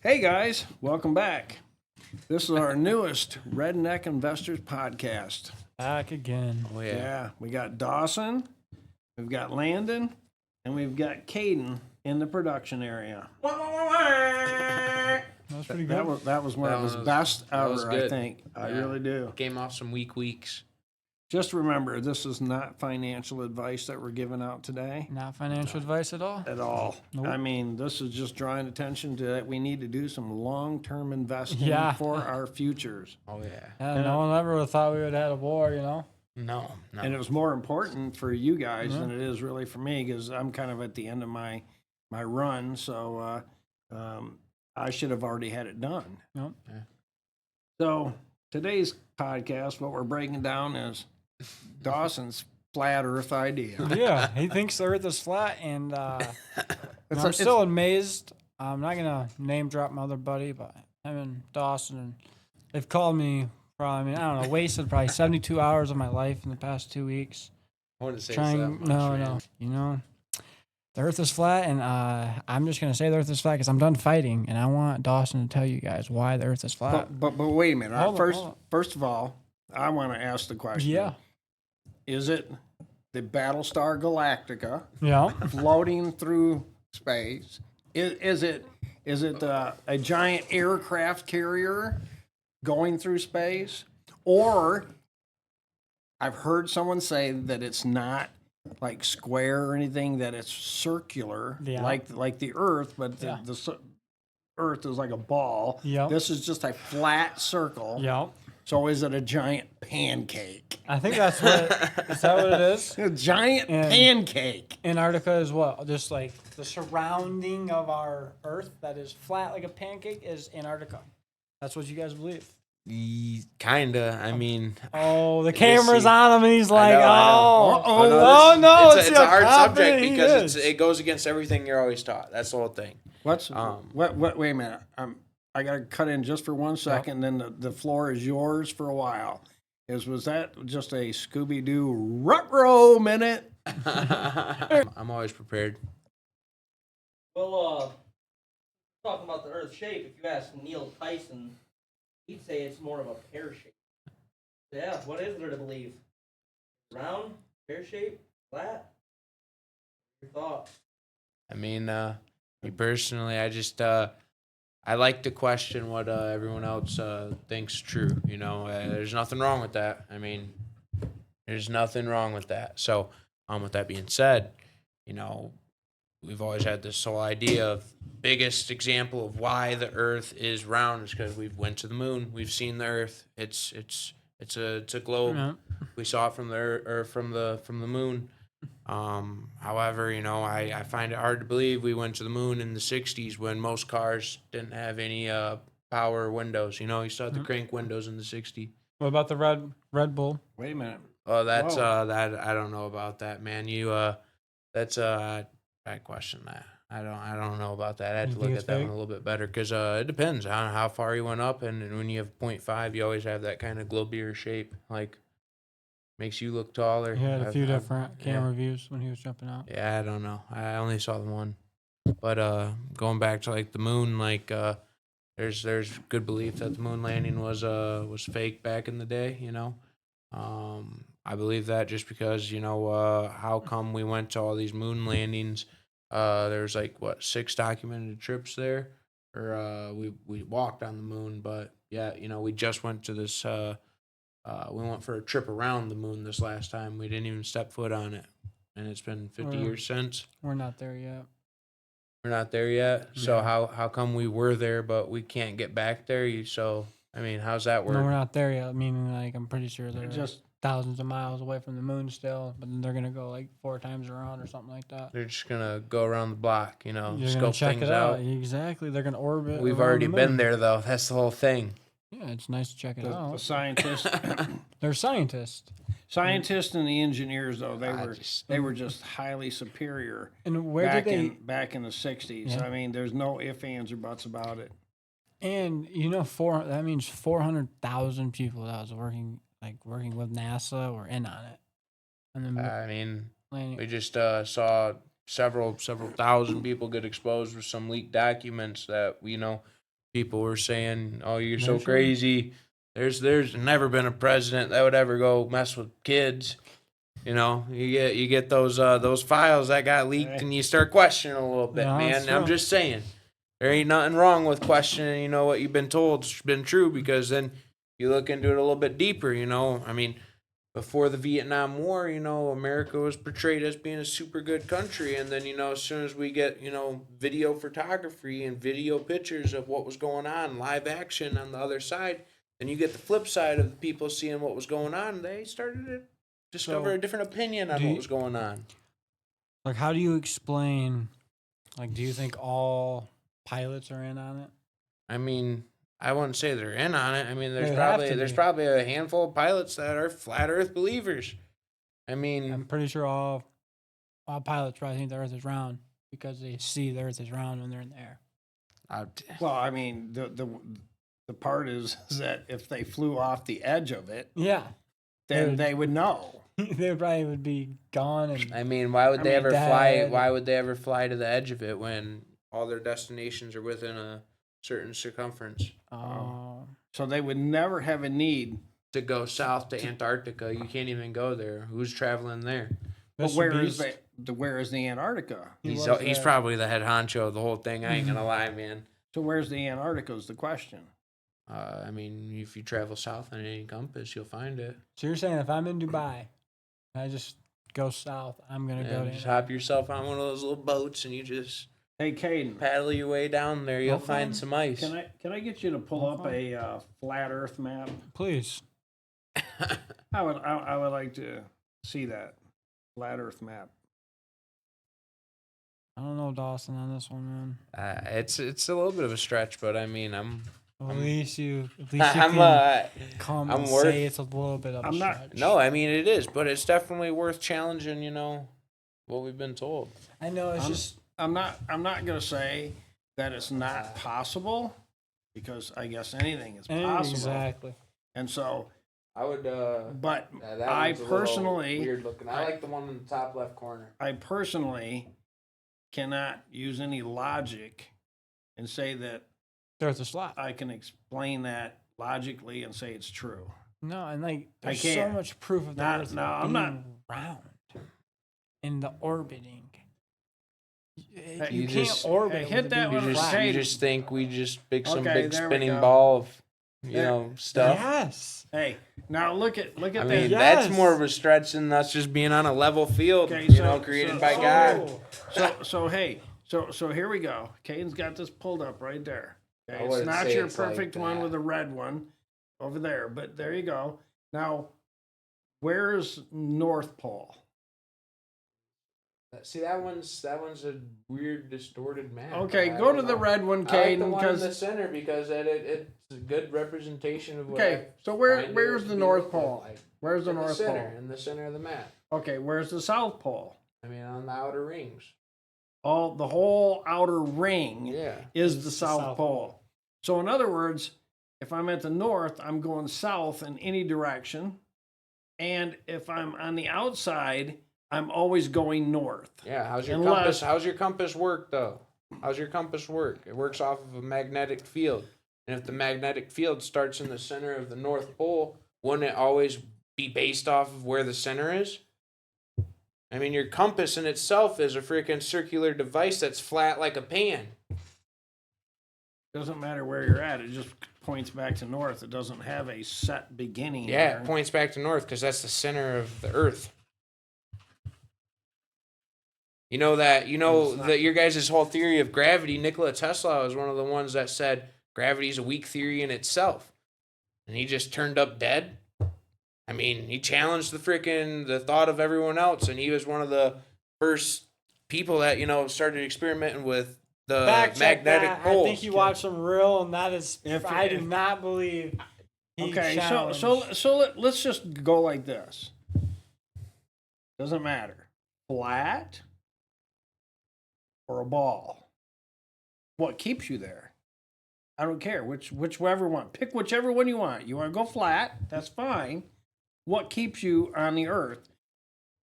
Hey guys, welcome back. This is our newest Redneck Investors podcast. Back again. Oh Yeah, we got Dawson, we've got Landon, and we've got Caden in the production area. That was pretty good. That was one That of his was- best that was ever, I good. think. I Yeah. really do. Came off some weak weeks. Just remember, this is not financial advice that we're giving out today Not financial advice at all. at all. Nope. I mean, this is just drawing attention to that we need to do some long-term investing Yeah. for our futures. Oh yeah. Yeah, no one ever would have thought we would have had a war, you know? No. And it was more important for you guys than it is really for me because I'm kind of at the end of my run. So I should have already had it done. Nope. Yeah. So today's podcast, what we're breaking down is Dawson's flat Earth idea. Yeah, he thinks the Earth is flat, and It's I'm a- still amazed. I'm not gonna name drop my other buddy, but him and Dawson, they've called me probably. I don't know, wasted probably 72 hours of my life in the past 2 weeks. I wouldn't say Trying, it's that much, no, man. no, you know, the Earth is flat, and I'm just gonna say the Earth is flat because I'm done fighting, and I want Dawson to tell you guys why the Earth is flat. But wait a minute. Hold on. First of all, I want to ask the question. Yeah, Is it the Battlestar Galactica yeah. floating through space? Is it a giant aircraft carrier going through space? Or I've heard someone say that it's not like square or anything, that it's circular, Yeah. like the Earth, but Yeah. the Earth is like a ball. Yep. This is just a flat circle. Yep. So is it a giant pancake? I think that's what. Is that what it is? A giant And- pancake. Antarctica is what? Just like the surrounding of our Earth that is flat like a pancake is Antarctica. That's what you guys believe. Kinda. I mean, Oh, the Yes, camera's see. on him, and he's like, I know. oh, Oh, no, it's it's a hard confident subject he because is. it goes against everything you're always taught. That's the whole thing. What's what? Wait a minute. I got to cut in just for 1 second. Then the floor is yours for a while. Was that just a Scooby Doo rut-row minute? I'm always prepared. Well, talking about the Earth's shape, if you ask Neil Tyson, he'd say it's more of a pear shape. Yeah, what is there to believe? Round, pear shape, flat? Your thoughts? I mean, me personally, I just I like to question what everyone else thinks true. You know, there's nothing wrong with that. I mean, there's nothing wrong with that. So, with that being said, you know, we've always had this whole idea of biggest example of why the Earth is round is because we've went to the moon. We've seen the Earth. It's a globe. Yeah. We saw it from the or from the moon. However, you know, I find it hard to believe we went to the moon in the 60s when most cars didn't have any power windows. You know, you still had the crank windows in the 60s. What about the Red Bull? Wait a minute. Oh, that's Whoa. that I don't know about that, man. That's I question that. I don't know about that. I had You to think look it's at that fake? one a little bit better because it depends on how far you went up, and when you have 0.5, you always have that kind of globier shape, like makes you look taller. He had a few I've- different yeah. camera views when he was jumping out. Yeah, I don't know. I only saw the one. But going back to like the moon, like there's good belief that the moon landing was fake back in the day, you know. I believe that just because, you know, how come we went to all these moon landings? There's like 6 documented trips there, or we walked on the moon, but yeah, you know, we just went to this we went for a trip around the moon this last time. We didn't even step foot on it. And it's been 50 Wow. years since. We're not there yet. We're not there yet. So Yeah. how come we were there but we can't get back there? So I mean, how's that work? No, we're not there yet. Meaning, like, I'm pretty sure they're Just thousands of miles away from the moon still, but then they're gonna go like 4 times around or something like that. They're just gonna go around the block, you know, You're gonna scope check things it out. out. Exactly. They're gonna orbit. We've around already the been moon. there though. That's the whole thing. Yeah, it's nice to check it the out. scientists, They're scientists. scientists and the engineers though I they were just highly superior And where back did they? back in the 60s. Yeah. I mean, there's no ifs, ands, or buts about it. And you know, that means 400,000 people that was working with NASA were in on it. And then I mean, landing. we just saw several thousand people get exposed with some leaked documents that, you know, people were saying, "Oh, you're so Mention? crazy." There's never been a president that would ever go mess with kids. You know, you get those files that got leaked, and you start questioning a little bit, Yeah, man. that's I'm true. just saying, there ain't nothing wrong with questioning. You know what you've been told's been true, because then you look into it a little bit deeper. You know, I mean, before the Vietnam War, you know, America was portrayed as being a super good country, and then, you know, as soon as we get, you know, video photography and video pictures of what was going on, live action on the other side, then you get the flip side of the people seeing what was going on. They started to discover So, a different opinion on do what you- was going on. Like, how do you explain? Like, do you think all pilots are in on it? I mean, I wouldn't say they're in on it. I mean, They have to there's be. probably a handful of pilots that are flat Earth believers. I mean, I'm pretty sure all pilots probably think the Earth is round because they see the Earth is round when they're in the air. Well, I mean, the part is that if they flew off the edge of it, Yeah, then they would know. they probably would be gone. And I mean, why would I they mean, ever fly? Dad- Why would they ever fly to the edge of it when all their destinations are within a certain circumference? So they would never have a need. To go south to Antarctica, you can't even go there. Who's traveling there? But Mr. where is Beast, where is the Antarctica? he He's was he's there. probably the head honcho of the whole thing. I ain't gonna lie, man. So where's the Antarctica is the question. I mean, if you travel south on any compass, you'll find it. So you're saying if I'm in Dubai, I just go south, I'm gonna go And to just hop yourself on one of those little boats, and you just Hey, Caden, paddle your way down there. You'll Okay. find some ice. can I get you to pull up a flat Earth map? Please. I would like to see that flat Earth map. I don't know Dawson on this one, man. It's a little bit of a stretch, but I mean, At least you I'm can come I'm and worth- say it's a little bit of a I'm not- stretch. no, I mean it is, but it's definitely worth challenging. You know, what we've been told. I know it's just I'm not gonna say that it's not possible, because I guess anything is possible. exactly. And so, I would. but That I one's a little personally, weird looking. I like the one in the top left corner. I personally cannot use any logic and say that There's a slot. I can explain that logically and say it's true. No, and like I there's so can't. much proof of the Not- Earth no, I'm being not- round in the orbiting. Hey, You you can't just- orbit. hey, with hit it that being one flat. Hey, You just think we just big some Okay, big there we spinning go. ball of, There- stuff. Yes. Hey, now look at I that. mean, Yes. that's more of a stretch than us just being on a level field, Okay, created so- by so- God. So here we go. Caden's got this pulled up right there. Okay, I it's wouldn't not say your it's like perfect one that. with a red one over there, but there you go. Now, where's North Pole? See, that one's a weird, distorted map. Okay, I go don't to the know. red one, I like the Caden, one in because the center because it's a good representation of what. okay. So I where's find the it to North look Pole? like. Where's the In North center, Pole? in the center of the map. Okay, where's the South Pole? I mean, on the outer rings. All the whole outer ring Yeah. is the South Pole. So in other words, if I'm at the north, I'm going south in any direction, and if I'm on the outside, I'm always going north. Yeah. How's your Unless- compass? How's your compass work though? How's your compass work? It works off of a magnetic field, and if the magnetic field starts in the center of the North Pole, wouldn't it always be based off of where the center is? I mean, your compass in itself is a freaking circular device that's flat like a pan. Doesn't matter where you're at; it just points back to north. It doesn't have a set beginning. Yeah, there. it points back to north because that's the center of the Earth. You know that your guys' whole theory of gravity. Nikola Tesla was one of the ones that said gravity is a weak theory in itself, and he just turned up dead. I mean, he challenged the thought of everyone else, and he was one of the first people that started experimenting with the Fact check magnetic that. poles. I think you watched some real, and that is. If- I do if- not believe. He Okay, challenged. let's just go like this. Doesn't matter, flat or a ball. What keeps you there? I don't care whichever one. Pick whichever one you want. You want to go flat? That's fine. What keeps you on the earth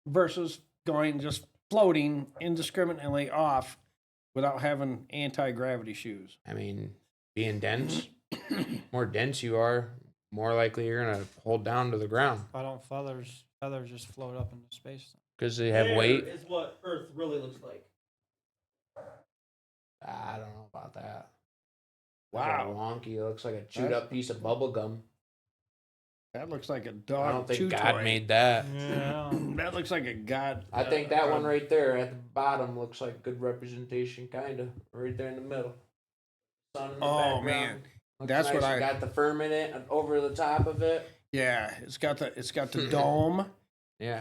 versus going just floating indiscriminately off without having anti-gravity shoes? I mean, being dense. More dense you are, more likely you're gonna hold down to the ground Why don't feathers just float up into space? because they have Air weight. is what Earth really looks like. I don't know about that. Wow. Wonky. It looks like a chewed up piece of bubble gum. That looks like a dog. I don't think chew God toy. made that. Yeah. That looks like a God. I think that one right there at the bottom looks like good representation, kind of right there in the middle. Sun in the Oh, background. man. Looks That's nice. what You I- got the firmament over the top of it. Yeah, it's got the dome, Yeah.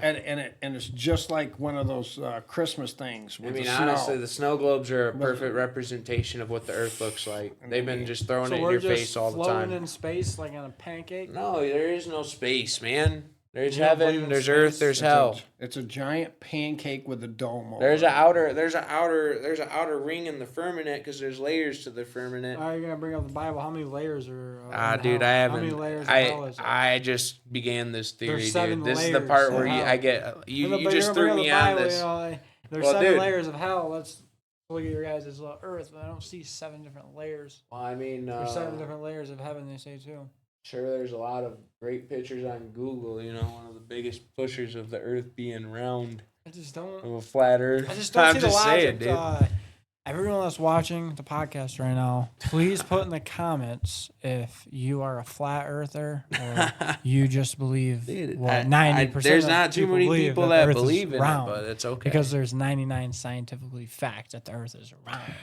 and it's just like one of those Christmas things I with mean, the snow. honestly, the snow globes are a perfect representation of what the Earth looks like. They've been just throwing So it in we're your just face all the floating time. in space like on a pancake. No, there is no space, man. There's You don't believe heaven, in there's space? earth, there's hell. It's a giant pancake with a dome over There's it. there's an outer ring in the firmament because there's layers to the firmament. Are you gonna bring up the Bible? How many layers are? in Dude, hell? I How many haven't. layers of hell is it? I just began this theory, There's 7 dude. This is the layers part of where hell. I get you. But You you're just gonna threw bring up me the on Bible, this. you know, like, there's Well, 7 dude. layers of hell. Let's look at your guys' Earth, but I don't see 7 different layers. Well, I mean, There's 7 different layers of heaven. They say too. sure, there's a lot of great pictures on Google. You know, one of the biggest pushers of the Earth being round I just don't. of a flat Earth. I just don't I'm see the just logic. saying, dude. Everyone that's watching the podcast right now, please put in the comments if you are a flat earther or you just believe Dude, what 90%. there's not too many people that the Earth is believe in round, it, but it's okay. because there's 99 scientifically fact that the Earth is round.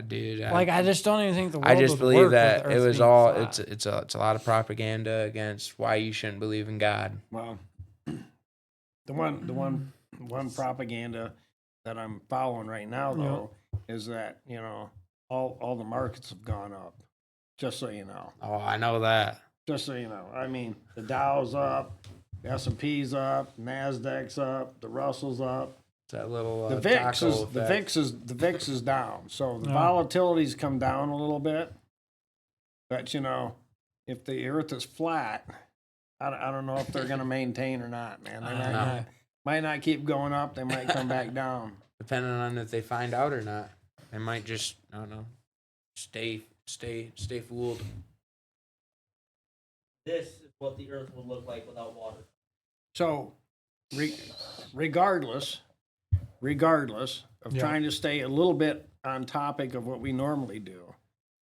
Dude, Like I just don't even think the world I just would believe work with that the it Earth was being all flat. it's a lot of propaganda against why you shouldn't believe in God. Well, the one propaganda that I'm following right now though is that all the markets have gone up. Just so you know. Oh, I know that. Just so you know. I mean, the Dow's up, the S&P's up, Nasdaq's up, the Russell's up. That little The VIX taco is effect. the VIX is down. So the Yeah. volatility's come down a little bit. But if the Earth is flat, I don't know if they're going to maintain or not, man. They know. might not keep going up. They might come back down. Depending on if they find out or not, they might just I don't know, stay fooled. This is what the Earth would look like without water. So, regardless of Yeah. trying to stay a little bit on topic of what we normally do,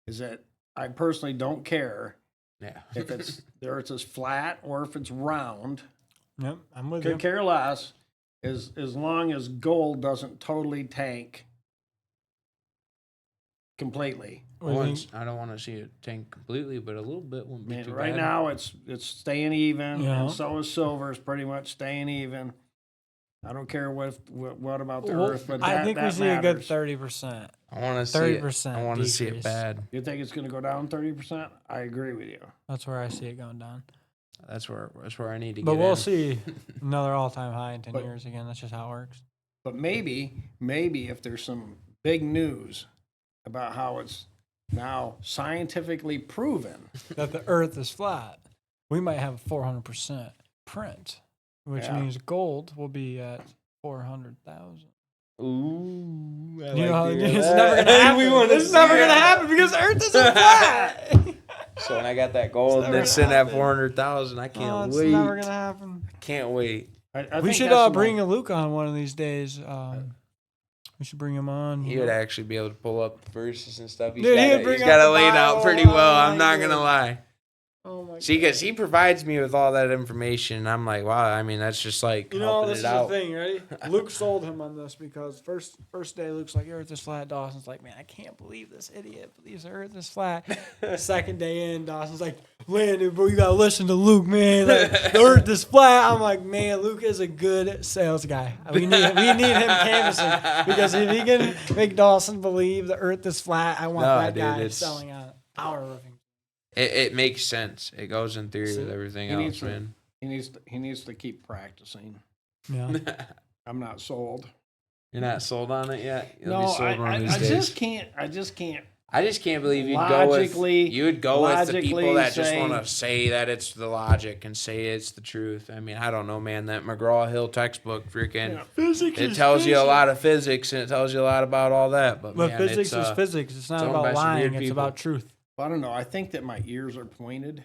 is that I personally don't care Yeah. if the Earth is flat or if it's round. Yep, I'm with Could you. care less, as long as gold doesn't totally tank completely. What do you think? I don't want to see it tank completely, but a little bit wouldn't be Man, too right bad. now it's staying even, Yeah. and so is silver. Is pretty much staying even. I don't care what about the Well, Earth, but I that, think we that see a good matters. 30%. I want to see it. 30% I want to see it decrease. bad. You think it's going to go down 30%? I agree with you. That's where I see it going down. That's where I need to get But we'll in. see another all-time high in 10 But- years again. That's just how it works. But maybe if there's some big news about how it's now scientifically proven. That the Earth is flat, we might have a 400% print, which Yeah. means gold will be at 400,000. Ooh, I You know how like to hear it's that. never gonna happen. We wanna It's see never it. gonna happen because the Earth isn't flat. So when I got that gold and never it's sitting gonna at happen. 400,000, I can't Oh, it's wait. never gonna happen. Can't wait. I We think should that's the bring most- Luke on one of these days. We should bring him on. He would actually be able to pull up the verses and stuff. Dude, he would bring he's up got the it laid out Bible. pretty well. Oh I'm my not gonna God. lie. Oh my See, because he provides me with all that information. And I'm like, wow. I mean, that's just like You know, helping this it is out. the thing, ready? Luke sold him on this because first day Luke's like, Earth is flat. Dawson's like, man, I can't believe this idiot believes the Earth is flat. Second day in, Dawson's like, Landon, bro, you gotta listen to Luke, man. Like, the Earth is flat. I'm like, man, Luke is a good sales guy. We need him canvassing because if he can make Dawson believe the Earth is flat, I want No, that dude, guy it's- selling on our roofing. It makes sense. It goes in theory with everything he needs else, to- man. He needs to keep practicing. Yeah. I'm not sold. You're not sold on it yet? You'll No, be sold one of these I days. just can't I just can't believe you'd Logically- go with the people that just say- want to say that it's the logic and say it's the truth. I mean, I don't know, man. That McGraw-Hill textbook, freaking, Physics it tells you a lot of physics and it tells you a lot about all that. But man, physics it's, is physics. It's not owned by about some lying. weird It's people. about truth. I don't know. I think that my ears are pointed,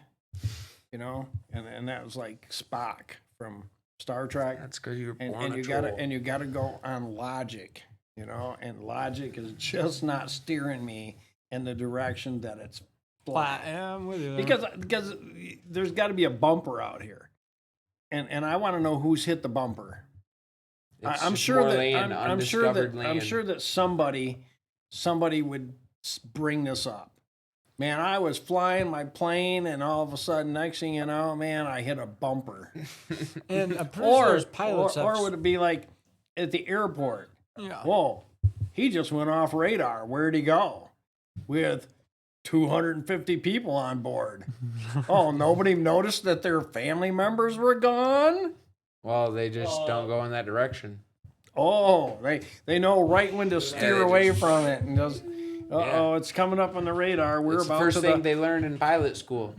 you know, and that was like Spock from Star Trek. That's because you were And, born and a you troll. gotta go on logic, you know, and logic is just not steering me in the direction that it's flat. Yeah, I'm with you. Because there's got to be a bumper out here, and I want to know who's hit the bumper. It's I'm just sure more that land, I'm sure undiscovered that land. I'm sure that somebody would bring this up. Man, I was flying my plane, and all of a sudden, next thing you know, man, I hit a bumper. And I'm pretty sure Or there's pilots. or would it be like at the airport? Yeah. Whoa, he just went off radar. Where'd he go? With 250 people on board. Oh, nobody noticed that their family members were gone? Well, they just don't go in that direction. Oh, they know right when to steer they away just- from it and just, uh-oh, it's coming up on the radar. We're It's the about first to thing they learned in pilot school.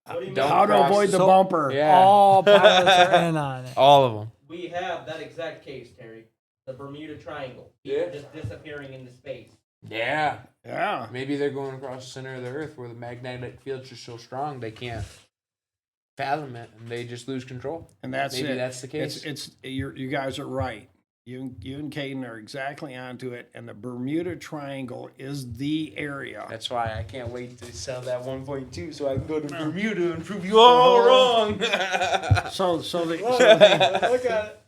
What do you Don't mean? how to cross- avoid the So- bumper. Yeah, All pilots are in on it. all of them. We have that exact case, Terry. The Bermuda Triangle. Yeah. People just disappearing into space. Yeah. Yeah. Maybe they're going across the center of the Earth where the magnetic fields are so strong they can't fathom it and they just lose control. And that's Maybe it. that's the case. You guys are right. You and Caden are exactly onto it. And the Bermuda Triangle is the area. That's why I can't wait to sell that 1.2 so I can go to Bermuda and prove you all wrong. So the Look at it.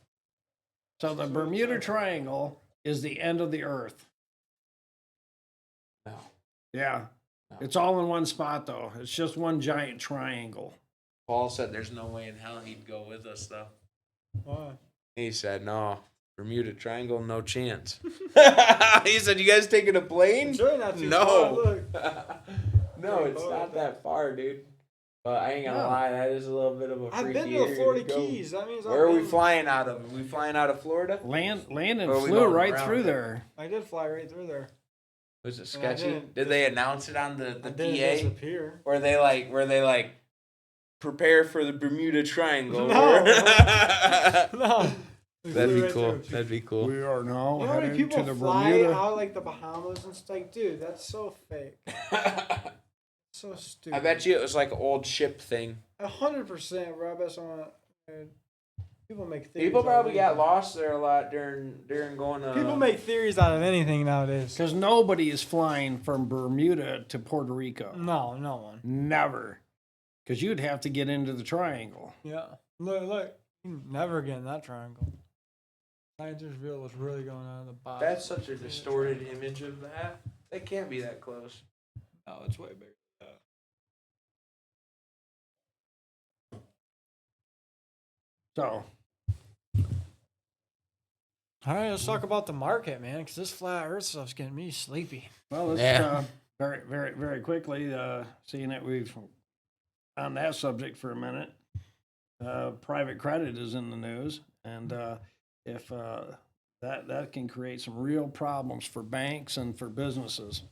so the Bermuda Triangle is the end of the Earth. No. Yeah. No. It's all in one spot though. It's just one giant triangle. Paul said there's no way in hell he'd go with us though. Why? He said no. Bermuda Triangle, no chance. He said, "You guys taking a plane?" It's really not too No. far. Look. No, Pretty it's far, not that far, dude. But I ain't gonna No. lie, that is a little bit of a I've freaky been to the area Florida go. Keys. That means Where are I've we been- flying out of? Are we flying out of Florida? Landon Or are we flew going right around through it? there. I did fly right through there. Was it And I sketchy? didn't- Did they announce it on the I didn't PA? disappear. Were they like prepare for the Bermuda Triangle? No. Or- No. We That'd flew be right cool. through. That'd be cool. We are now You know how many heading people to the fly Bermuda. out like the Bahamas and stuff? Like, dude, that's so fake. So stupid. I bet you it was like an old ship thing. 100%, bro. I bet someone. People make theories. People out of probably got anything. lost there a lot during going to. People make theories out of anything nowadays. Because nobody is flying from Bermuda to Puerto Rico. No, no one. Never. Because you'd have to get into the triangle. Yeah. Look. You never get in that triangle. Scientists reveal what's really going on in the bottom. That's such a distorted image of that. That can't be that close. No, it's way bigger. So, All right, let's talk about the market, man, because this flat Earth stuff's getting me sleepy. well, let's Yeah. very, very, very quickly, seeing that we've on that subject for a minute, private credit is in the news. And if that can create some real problems for banks and for businesses.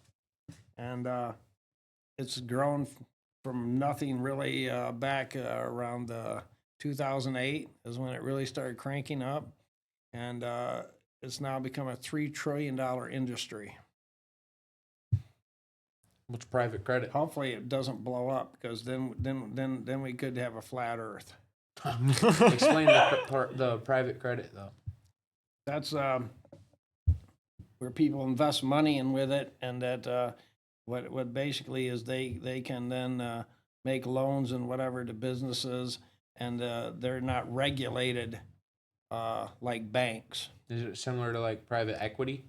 And it's grown from nothing really back around 2008 is when it really started cranking up. And it's now become a $3 trillion industry. What's private credit? Hopefully it doesn't blow up because then we could have a flat earth. Explain the private credit though. That's where people invest money in with it, and that what basically is they can then make loans and whatever to businesses, and they're not regulated like banks. Is it similar to like private equity?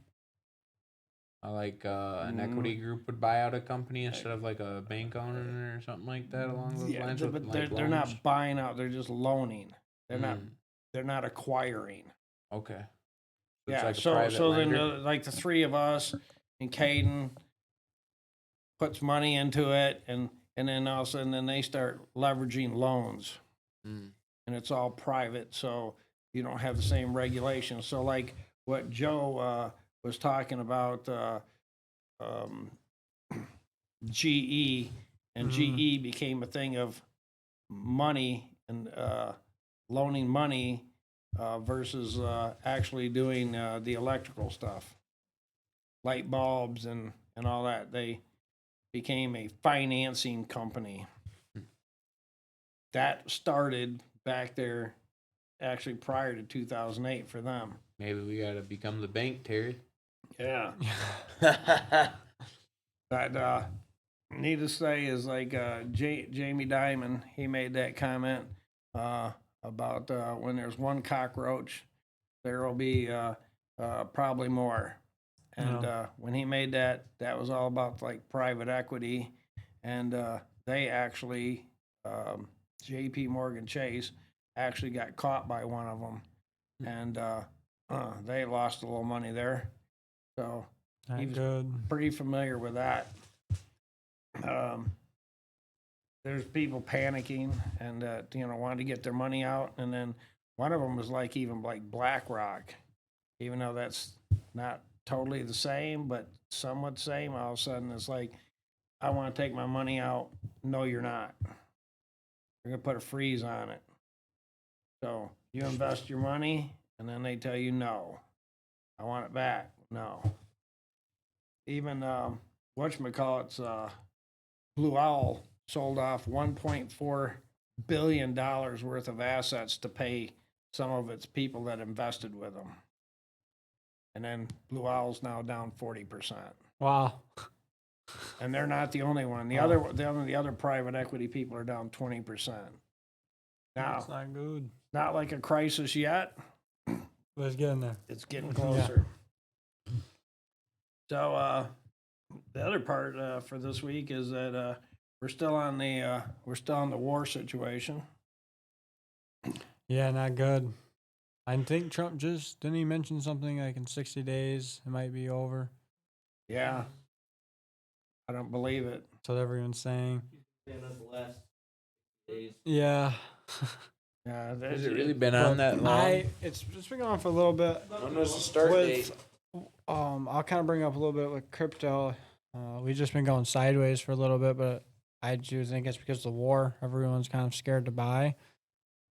Like an equity group would buy out a company instead of like a bank owner or something like that along those Yeah, lines. but with, they're, like, they're loans? not buying out; they're just loaning. They're Mm, not acquiring. okay. So it's Yeah, like a so private then lender? like the three of us and Caden puts money into it, and then all of a sudden then they start leveraging loans, Mm. and it's all private, so you don't have the same regulations. So like what Joe was talking about, GE, and GE became a thing of money and loaning money versus actually doing the electrical stuff, light bulbs and all that. They became a financing company. That started back there actually prior to 2008 for them. Maybe we got to become the bank, Terry. Yeah. But needless to say is like Jamie Dimon, he made that comment about when there's one cockroach, there will be probably more. And when he made that, that was all about like private equity. And they actually, JP Morgan Chase actually got caught by one of them. And they lost a little money there. So he was pretty familiar with that. There's people panicking and wanting to get their money out, and then one of them was like even like BlackRock, even though that's not totally the same, but somewhat same. All of a sudden, it's like, I want to take my money out. No, you're not. We're gonna put a freeze on it. So you invest your money, and then they tell you no. I want it back. No. Even whatchamacallit's Blue Owl sold off $1.4 billion worth of assets to pay some of its people that invested with them. And then Blue Owl's now down 40%. Wow. And they're not the only one. The other private equity people are down 20%. Now, That's not good. not like a crisis yet. But it's getting there. It's getting closer. So the other part for this week is that we're still on the war situation. Yeah, not good. I think Trump didn't he mention something like in 60 days it might be over? Yeah, I don't believe it. That's what everyone's saying. Saying that's the last days. Yeah. Yeah, Has it really been on that long? It's been going on for a little bit. When was the start date? I'll kind of bring up a little bit with crypto. We've just been going sideways for a little bit, but I do think it's because of the war. Everyone's kind of scared to buy.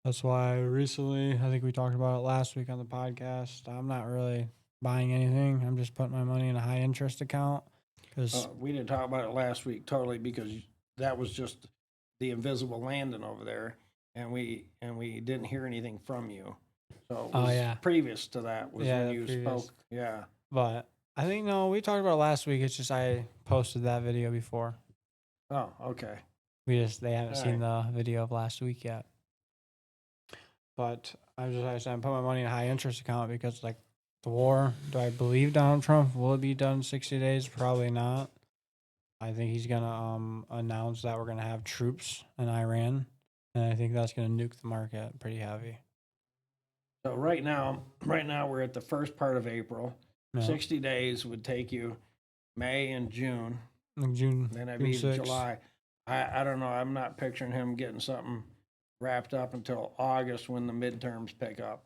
That's why recently, I think we talked about it last week on the podcast, I'm not really buying anything. I'm just putting my money in a high interest account. Cause we didn't talk about it last week totally because that was just the invisible Landon over there, and we didn't hear anything from you. So it was previous to that was when you spoke. Yeah. But I think, no, we talked about it last week. It's just I posted that video before. Oh, okay. They haven't seen the video of last week yet. But I'm putting my money in a high interest account because like the war, do I believe Donald Trump will it be done in 60 days? Probably not. I think he's gonna announce that we're gonna have troops in Iran, and I think that's gonna nuke the market pretty heavy. So right now we're at the first part of April. Yeah. 60 days would take you May and June. Like June. Then it'd June be 6th. July. I don't know. I'm not picturing him getting something wrapped up until August when the midterms pick up.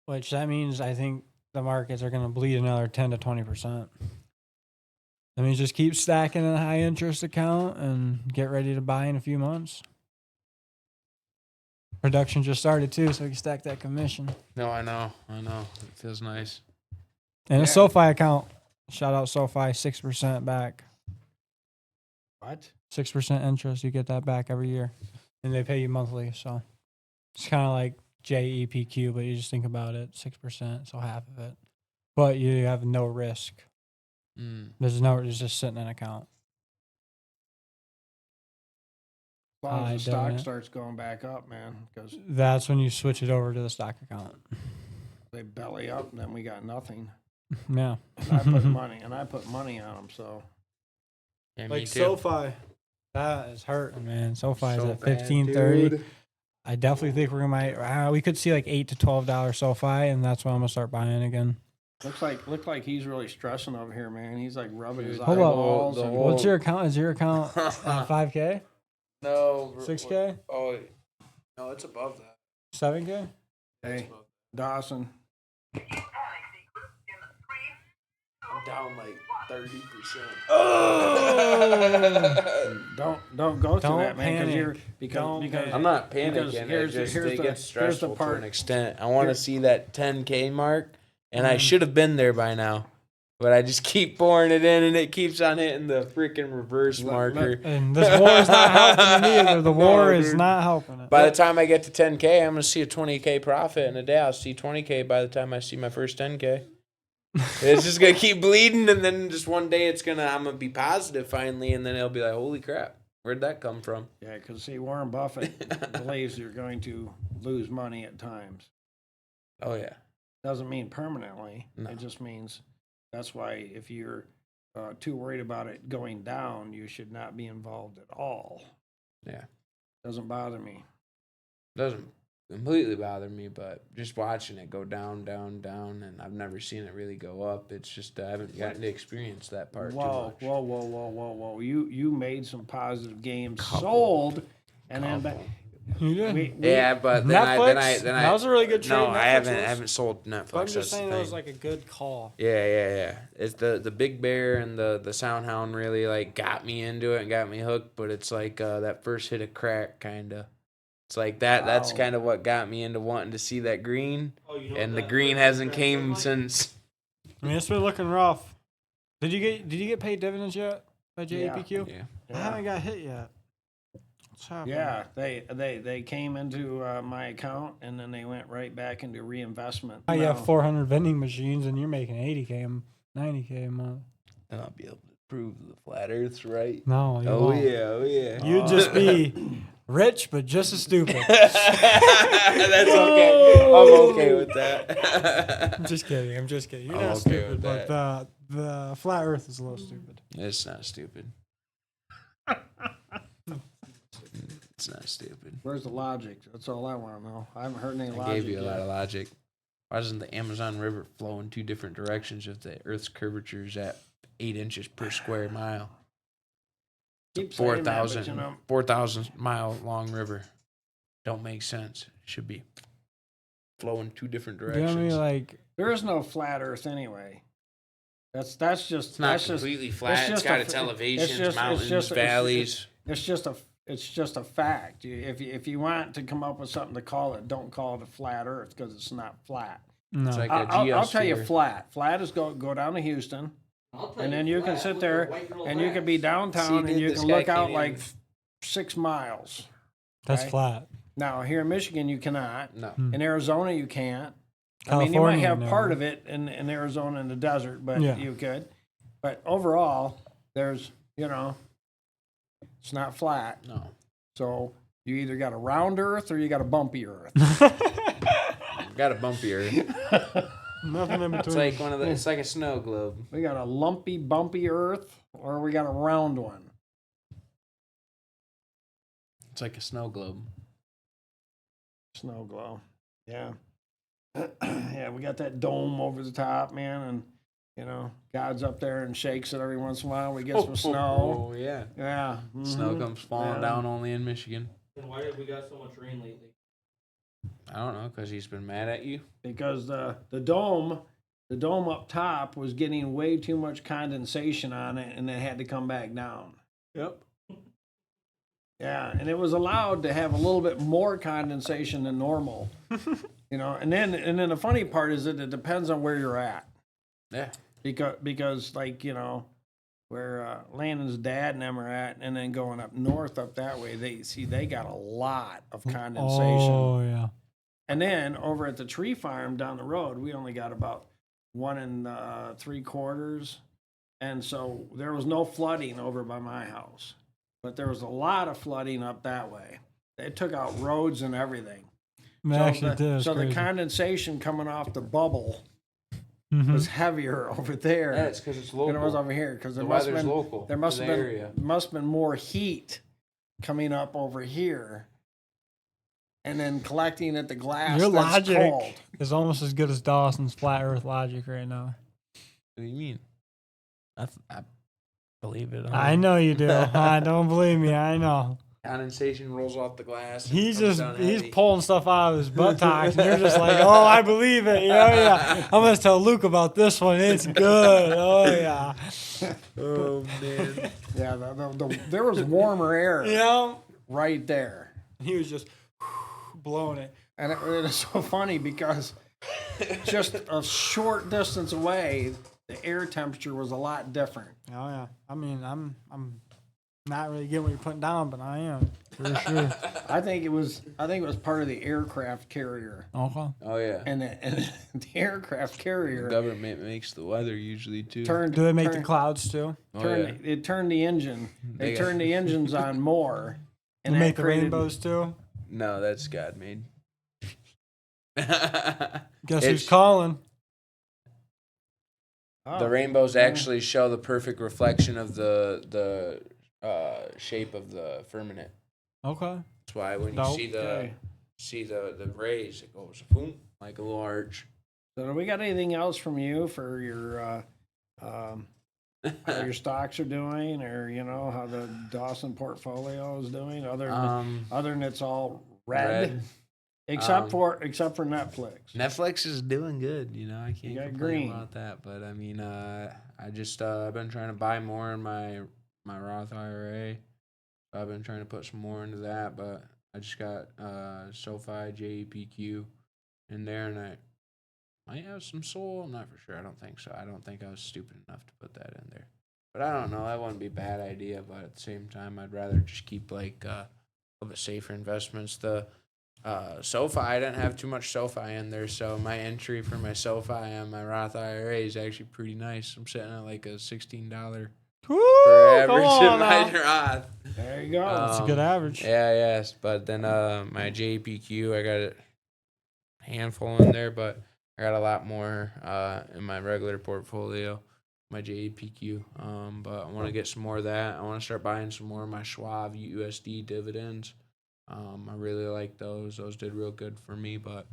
Which that means I think the markets are gonna bleed another 10 to 20%. That means just keep stacking in a high interest account and get ready to buy in a few months. Production just started too, so we can stack that commission. No, I know. It feels nice. And a SoFi account. Shout out SoFi, 6% back. What? 6% interest. You get that back every year. And they pay you monthly. So it's kind of like JEPQ, but you just think about it 6%, so half of it. But you have no risk. It's just sitting in an account. As long as the stock starts going back up, man, because that's when you switch it over to the stock account. They belly up, and then we got nothing. Yeah. And I put money on them, so. Yeah, like me too. SoFi. That is hurting, man. SoFi is at $15.30. I definitely think we could see like $8 to $12 SoFi, and that's when I'm gonna start buying again. Look like he's really stressing over here, man. He's like rubbing his Hold eyeballs. up. What's your account? Is your account at 5K? No. 6K? Oh, no, it's above that. 7K? Hey, Dawson. I'm down like 30%. Oh! don't go through Don't that, man, panic. because Don't panic. I'm not Because panicking. here's- It just here's it the- gets here's the stressful to part- an extent. I want here- to see that 10K mark, and I Mhm. should have been there by now. But I just keep pouring it in, and it keeps on hitting the freaking reverse marker. And this war is not helping me either. The No, war is dude. not helping it. By the time I get to 10K, I'm gonna see a 20K profit in a day. I'll see 20K by the time I see my first 10K. It's just gonna keep bleeding, and then just one day I'm gonna be positive finally, and then it'll be like, holy crap, where'd that come from? Yeah, because see, Warren Buffett believes you're going to lose money at times. Oh yeah, Doesn't mean permanently. No. It just means that's why if you're too worried about it going down, you should not be involved at all. Yeah. Doesn't bother me. doesn't completely bother me, but just watching it go down, down, down, and I've never seen it really go up. It's just I haven't gotten to experience that part too much. Whoa. You made some positive games Couple. sold, and then Couple. You did. we Yeah, but then Netflix? then I That was a really good trade. No, Netflix I haven't was. sold Netflix. But I'm just that's saying the it was thing. like a good call. Yeah. It's the Big Bear and the Sound Hound really like got me into it and got me hooked, but it's like that first hit of crack kinda. It's like that. That's Wow. kind of what got me into wanting to see that green, Oh, you know and what the that green first hasn't crack came looked like? since. I mean, it's been looking rough. Did you get paid dividends yet by JAPQ? Yeah. I haven't got hit yet. What's happening? Yeah, they came into my account and then they went right back into reinvestment. Now you Now, have 400 vending machines and you're making 80K, 90K a month. And I'll be able to prove the flat Earth's right. No, you Oh won't. yeah. You'd just be rich, but just as stupid. That's okay. I'm okay with that. I'm just kidding. I'm just kidding. You're I'm not okay stupid, with but that. the flat Earth is a little stupid. It's not stupid. It's not stupid. where's the logic? That's all I want to know. I haven't heard any I logic gave you a lot yet. of logic. Why doesn't the Amazon River flow in two different directions if the Earth's curvature is at 8 inches per square mile? Keep saying that, but, 4,000 you know, 4,000 mile long river. Don't make sense. It should be flowing two different Do you know what I directions. mean? Like, there is no flat Earth anyway. That's just It's not that's just completely flat. It's just got a- its it's elevations, just- mountains, valleys. it's just a fact. If you want to come up with something to call it, don't call it a flat Earth because it's not flat. no. It's like a I'll tell you geosphere. flat. Flat is go down to Houston, I'll tell and you then you can flat, sit look at there a white girl's and you can be ass. downtown See, and dude, you this can guy look out came like in- 6 miles. That's right? flat. Now here in Michigan you cannot. No. In Arizona you can't. California, I mean, you might have no. part of it in Arizona in the desert, but Yeah. you could. But overall, there's, it's not flat. No. So you either got a round Earth or you got a bumpy Earth. Got a bumpy Earth. Nothing in between. It's like it's like a snow globe. We got a lumpy, bumpy Earth, or we got a round one. It's like a snow globe. Snow glow. Yeah. Yeah, we got that dome over the top, man, and God's up there and shakes it every once in a while. We get some snow. Oh yeah. Yeah. Snow mhm. comes falling Yeah. down only in Michigan. And why have we got so much rain lately? I don't know, because he's been mad at you. Because the dome up top was getting way too much condensation on it, and it had to come back down. Yep. Yeah, and it was allowed to have a little bit more condensation than normal. And then the funny part is that it depends on where you're at. Yeah. Because like, where Landon's dad and them are at, and then going up north up that way, they got a lot of condensation. Oh, yeah. And then over at the tree farm down the road, we only got about 1 3/4. And so there was no flooding over by my house, but there was a lot of flooding up that way. They took out roads and everything. It actually did. It's So the crazy. condensation coming off the bubble Mhm. was heavier over there Yeah, it's because it's local. than it was over here. Because the there must have weather's been local. there must to have the been area. must have been more heat coming up over here, and then collecting at the glass. Your that's logic cold. is almost as good as Dawson's flat Earth logic right now. What do you mean? I believe it. I know you do. I don't believe me. I know. condensation rolls off the glass. and He's comes just down he's heavy. pulling stuff out of his buttocks, and you're just like, oh, I believe it. Yeah. I'm gonna tell Luke about this one. It's good. Oh yeah. Oh man. Yeah, there was warmer air You know, right there. he was just blowing it. And it was so funny because just a short distance away, the air temperature was a lot different. Oh yeah. I mean, I'm not really getting what you're putting down, but I am for sure. I think it was part of the aircraft carrier, Okay. Oh yeah. and the aircraft carrier Government makes the weather usually too. turned. Do they make the turned, clouds too? Oh, turned yeah. it turned the engine. They They got- turned the engines on more, Do and they that make the created- rainbows too? No, that's God made. Guess It's- who's calling? Oh, The rainbows actually show the perfect reflection of the shape of the firmament. Okay. That's why when you Dope. see the rays, it goes boom like a little arch. So, do we got anything else from you for your how your stocks are doing, or how the Dawson portfolio is doing, other than it's all red. Except for Netflix. Netflix is doing good, I can't got complain green. about that. But I mean, I just I've been trying to buy more in my Roth IRA. I've been trying to put some more into that, but I just got SoFi JEPQ in there, and I might have some Sol. I'm not for sure. I don't think so. I don't think I was stupid enough to put that in there. But I don't know. That wouldn't be a bad idea. But at the same time, I'd rather just keep like a little bit safer investments. The SoFi, I didn't have too much SoFi in there, so my entry for my SoFi on my Roth IRA is actually pretty nice. I'm sitting at like a $16 Woo, per come average on in my now. Roth. There you go. That's a good average. Yeah, yes. But then my JPQ, I got a handful in there, but I got a lot more in my regular portfolio, my JPQ. But I want to get some more of that. I want to start buying some more of my Schwab USD dividends. I really like those. Those did real good for me, but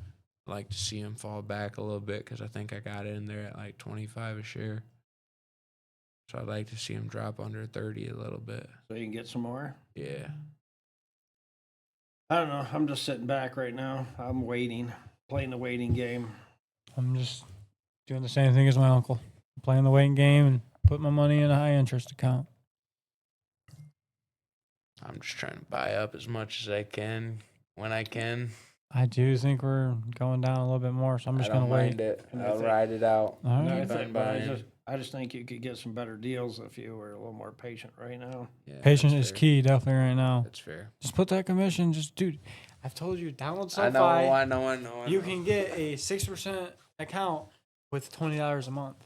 I like to see them fall back a little bit because I think I got it in there at like 25 a share. So I'd like to see them drop under 30 a little bit. So you can get some more. Yeah. I don't know. I'm just sitting back right now. I'm waiting, playing the waiting game. I'm just doing the same thing as my uncle. Playing the waiting game and putting my money in a high interest account. I'm just trying to buy up as much as I can when I can. I do think we're going down a little bit more, so I'm just I going don't to mind wait. it. And I I'll think- ride it out. All And right. I just think you could get some better deals if you were a little more patient right now. Yeah, Patience that's is fair. key, definitely right now. That's fair. Just put that commission. Just, dude, I've told you, download I SoFi. know. You can get a 6% account with $20 a month.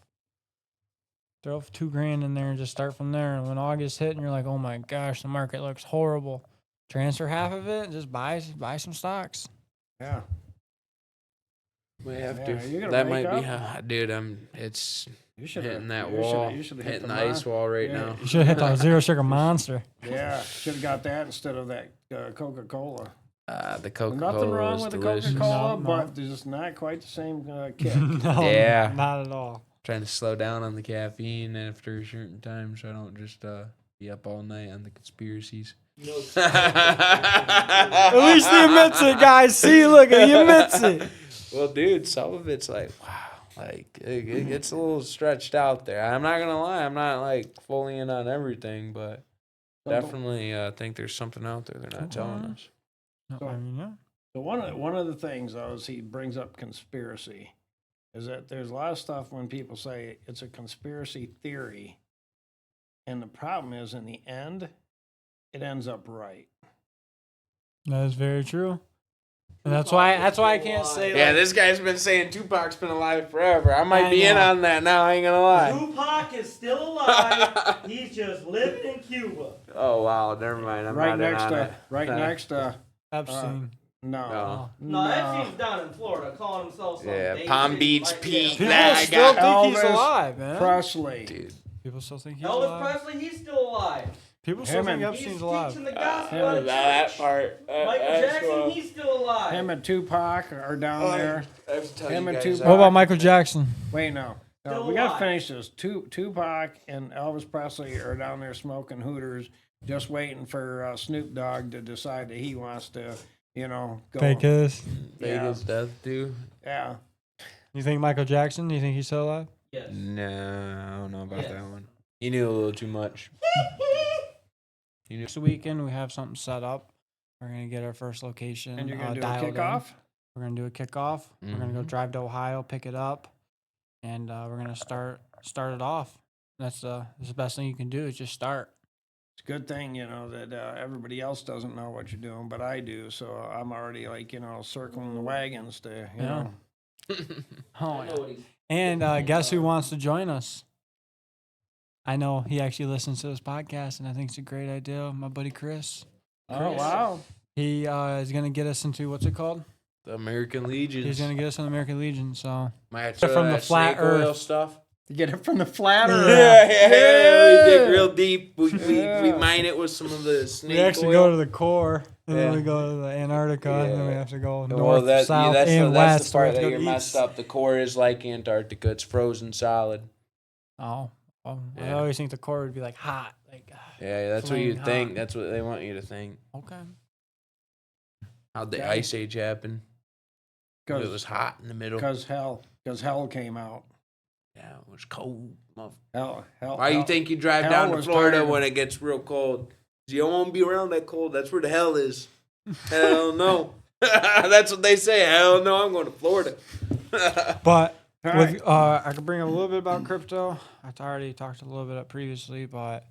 Throw $2,000 in there and just start from there. And when August hit and you're like, oh my gosh, the market looks horrible, transfer half of it and just buy some stocks. Yeah. Might have Yeah, to. you're gonna That wake might be, up. dude. It's You should hitting that wall, hitting the ice wall right Yeah. now. You should hit the zero sugar monster. Yeah, should have got that instead of that Coca-Cola. The Coca-Cola Nothing wrong is with the delicious. Coca-Cola, No, no. but there's just not quite the same kick. No, Yeah. not at all. Trying to slow down on the caffeine after a certain time, so I don't just be up all night on the conspiracies. At least he admits it, guys. See, look, he admits it. Well, dude, some of it's like, wow, like it gets a little stretched out there. I'm not gonna lie, I'm not like fully in on everything, but definitely think there's something out there they're not telling us. No, I mean, yeah. So one of the things though is he brings up conspiracy, is that there's a lot of stuff when people say it's a conspiracy theory, and the problem is in the end, it ends up right. That is very true. And that's why I can't say Yeah, like, this guy's been saying Tupac's been alive forever. I might I be in know. on that now. I ain't gonna lie. Tupac is still alive. He's just living in Cuba. Oh wow, never mind. I'm right not in next on to it. right Uh, next to Epstein. no. No, that seems down in Florida, calling himself something. Yeah, David, Palm Beach like, Pete. yeah. People Nah, I still got think he's Elvis alive, man. Presley. dude. People still think he's Elvis alive. Presley, he's still alive. People still Him think and- He's Epstein's teaching alive. the gospel him at a and- that church. part. Michael Jackson, he's still alive. Him and Tupac are down there. Him and Tupac. What about Michael Jackson? Wait, no. Still We got to alive. finish this. Tupac and Elvis Presley are down there smoking hooters just waiting for Snoop Dogg to decide that he wants to, go. Fake his. Fake Yeah. his death too. Yeah. You think Michael Jackson? Do you think he's still alive? Yes. No, I don't know about Yes. that one. He knew a little too much. He knew. Next weekend we have something set up. We're gonna get our first location. And you're going to do a dialed in. kickoff? We're gonna do a kickoff. We're gonna go Mhm. drive to Ohio, pick it up, and we're gonna start it off. That's the best thing you can do is just start. It's a good thing, that everybody else doesn't know what you're doing, but I do. So I'm already circling the wagons to, Yeah. Oh, I know yeah. what he's And guess who wants to join us? I know he actually listens to this podcast, and I think it's a great idea. My buddy Chris. Oh, wow. He is gonna get us into what's it called? The American Legions. He's gonna get us in the American Legion. So Might From the that flat snake oil earth. stuff. To get it from the flat earth. Yeah. We dig real deep. We Yeah. mine it with some of the snake we actually oil. go to the core, and then Yeah. we go to the Antarctica, and then we Yeah. have to go Well, north, south, that's and the west. part We have to that go you're east. messed up. The core is like Antarctica. It's frozen solid. Oh, I Yeah. always think the core would be like hot. Like, Yeah, that's what you Flaming think. hot. That's what they want you to think. okay. How'd the Yeah. ice age happen? 'Cause it was hot in the middle. Because hell came out. Yeah, it was cold. Hell. Why you think you drive hell down to was Florida tired of- when it gets real cold? 'Cause you don't want to be around that cold. That's where the hell is. Hell no. That's what they say. Hell no, I'm going to Florida. But All with, right. I could bring up a little bit about crypto. I already talked a little bit up previously, but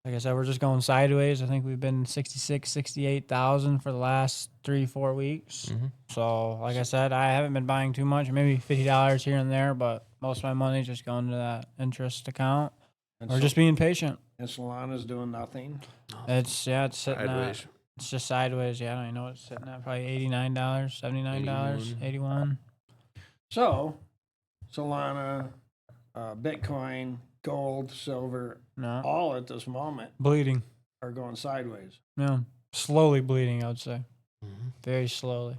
like I said, we're just going sideways. I think we've been 66, 68,000 for the last 3-4 weeks. Mhm. So, like I said, I haven't been buying too much, maybe $50 here and there, but most of my money is just going to that interest account. And Or just being patient. and Solana's doing nothing. It's sitting Sideways. at, it's just sideways. Yeah, I don't even know what it's sitting at. Probably $89, $79, 81. So, Solana, Bitcoin, gold, silver, No, all at this moment bleeding. are going sideways. Yeah, slowly bleeding, I would say. Mhm. Very slowly.